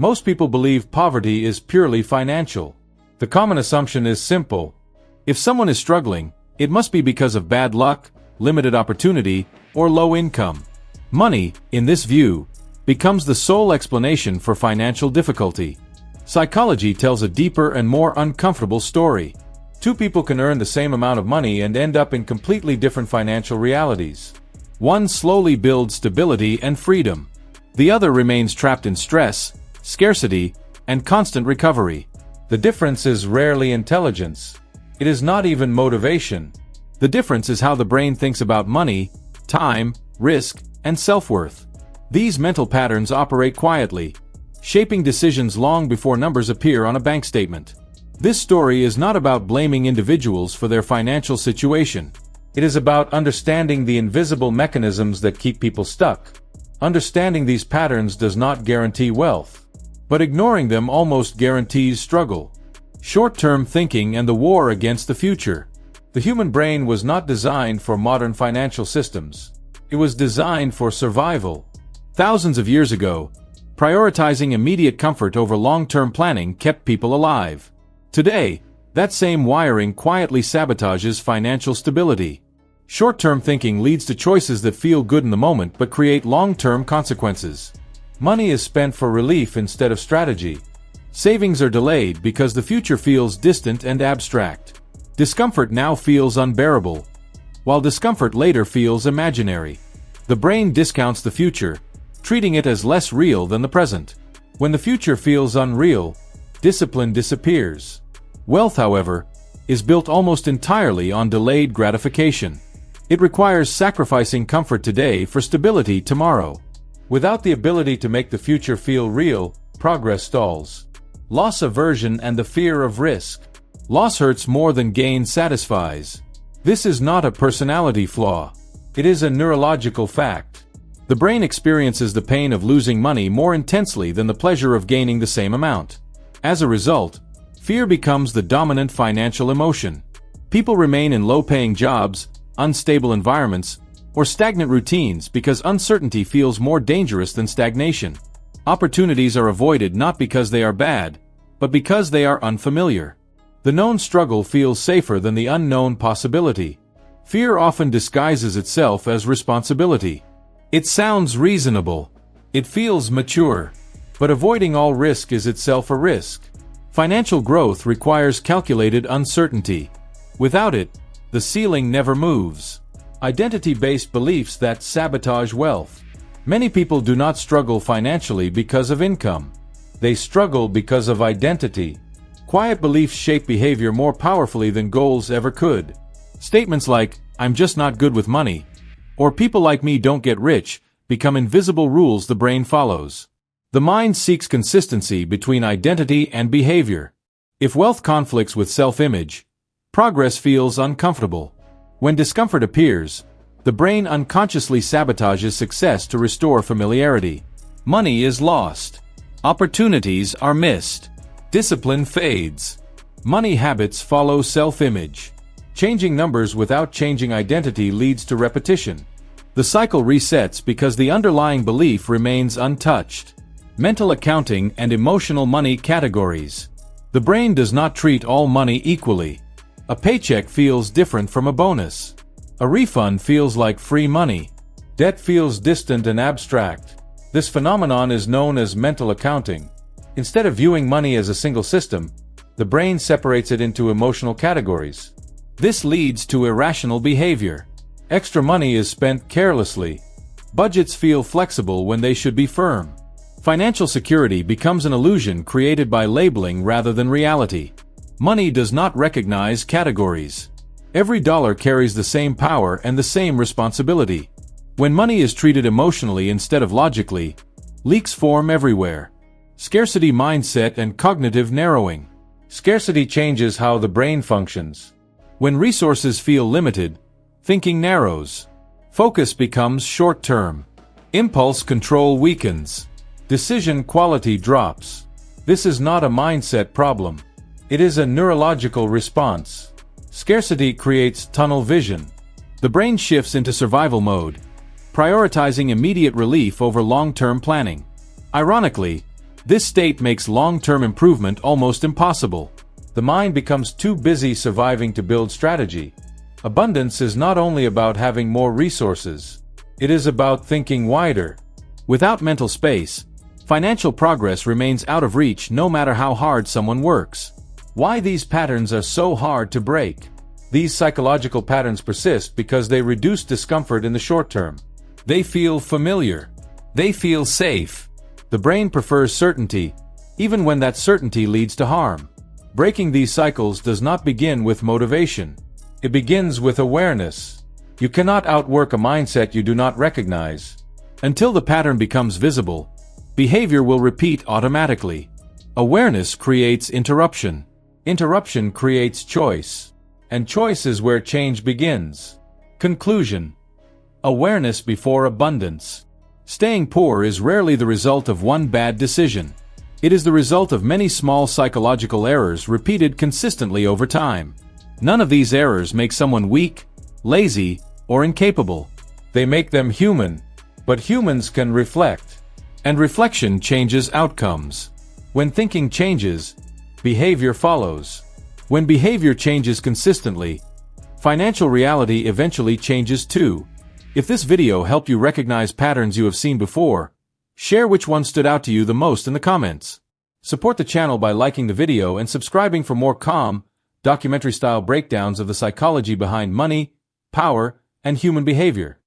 Most people believe poverty is purely financial. The common assumption is simple. If someone is struggling, it must be because of bad luck, limited opportunity, or low income. Money, in this view, becomes the sole explanation for financial difficulty. Psychology tells a deeper and more uncomfortable story. Two people can earn the same amount of money and end up in completely different financial realities. One slowly builds stability and freedom. The other remains trapped in stress, scarcity, and constant recovery. The difference is rarely intelligence. It is not even motivation. The difference is how the brain thinks about money, time, risk, and self-worth. These mental patterns operate quietly, shaping decisions long before numbers appear on a bank statement. This story is not about blaming individuals for their financial situation. It is about understanding the invisible mechanisms that keep people stuck. Understanding these patterns does not guarantee wealth, but ignoring them almost guarantees struggle. Short-term thinking and the war against the future. The human brain was not designed for modern financial systems. It was designed for survival. Thousands of years ago, prioritizing immediate comfort over long-term planning kept people alive. Today, that same wiring quietly sabotages financial stability. Short-term thinking leads to choices that feel good in the moment but create long-term consequences. Money is spent for relief instead of strategy. Savings are delayed because the future feels distant and abstract. Discomfort now feels unbearable, while discomfort later feels imaginary. The brain discounts the future, treating it as less real than the present. When the future feels unreal, discipline disappears. Wealth, however, is built almost entirely on delayed gratification. It requires sacrificing comfort today for stability tomorrow. Without the ability to make the future feel real, progress stalls. Loss aversion and the fear of risk. Loss hurts more than gain satisfies. This is not a personality flaw. It is a neurological fact. The brain experiences the pain of losing money more intensely than the pleasure of gaining the same amount. As a result, fear becomes the dominant financial emotion. People remain in low-paying jobs, unstable environments, or stagnant routines because uncertainty feels more dangerous than stagnation. Opportunities are avoided not because they are bad, but because they are unfamiliar. The known struggle feels safer than the unknown possibility. Fear often disguises itself as responsibility. It sounds reasonable. It feels mature. But avoiding all risk is itself a risk. Financial growth requires calculated uncertainty. Without it, the ceiling never moves. Identity-based beliefs that sabotage wealth. Many people do not struggle financially because of income. They struggle because of identity. Quiet beliefs shape behavior more powerfully than goals ever could. Statements like, "I'm just not good with money," or "people like me don't get rich," become invisible rules the brain follows. The mind seeks consistency between identity and behavior. If wealth conflicts with self-image, progress feels uncomfortable. When discomfort appears, the brain unconsciously sabotages success to restore familiarity. Money is lost. Opportunities are missed. Discipline fades. Money habits follow self-image. Changing numbers without changing identity leads to repetition. The cycle resets because the underlying belief remains untouched. Mental accounting and emotional money categories. The brain does not treat all money equally. A paycheck feels different from a bonus. A refund feels like free money. Debt feels distant and abstract. This phenomenon is known as mental accounting. Instead of viewing money as a single system, the brain separates it into emotional categories. This leads to irrational behavior. Extra money is spent carelessly. Budgets feel flexible when they should be firm. Financial security becomes an illusion created by labeling rather than reality. Money does not recognize categories. Every dollar carries the same power and the same responsibility. When money is treated emotionally instead of logically, leaks form everywhere. Scarcity mindset and cognitive narrowing. Scarcity changes how the brain functions. When resources feel limited, thinking narrows. Focus becomes short-term. Impulse control weakens. Decision quality drops. This is not a mindset problem. It is a neurological response. Scarcity creates tunnel vision. The brain shifts into survival mode, prioritizing immediate relief over long-term planning. Ironically, This state makes long-term improvement almost impossible. The mind becomes too busy surviving to build strategy. Abundance is not only about having more resources. It is about thinking wider. Without mental space, financial progress remains out of reach no matter how hard someone works. Why these patterns are so hard to break? These psychological patterns persist because they reduce discomfort in the short term. They feel familiar. They feel safe. The brain prefers certainty, even when that certainty leads to harm. Breaking these cycles does not begin with motivation. It begins with awareness. You cannot outwork a mindset you do not recognize. Until the pattern becomes visible, behavior will repeat automatically. Awareness creates interruption. Interruption creates choice. And choice is where change begins. Conclusion. Awareness before abundance. Staying poor is rarely the result of one bad decision. It is the result of many small psychological errors repeated consistently over time. None of these errors make someone weak, lazy, or incapable. They make them human. But humans can reflect. And reflection changes outcomes. When thinking changes, behavior follows. When behavior changes consistently, financial reality eventually changes too. If this video helped you recognize patterns you have seen before, share which one stood out to you the most in the comments. Support the channel by liking the video and subscribing for more calm, documentary-style breakdowns of the psychology behind money, power, and human behavior.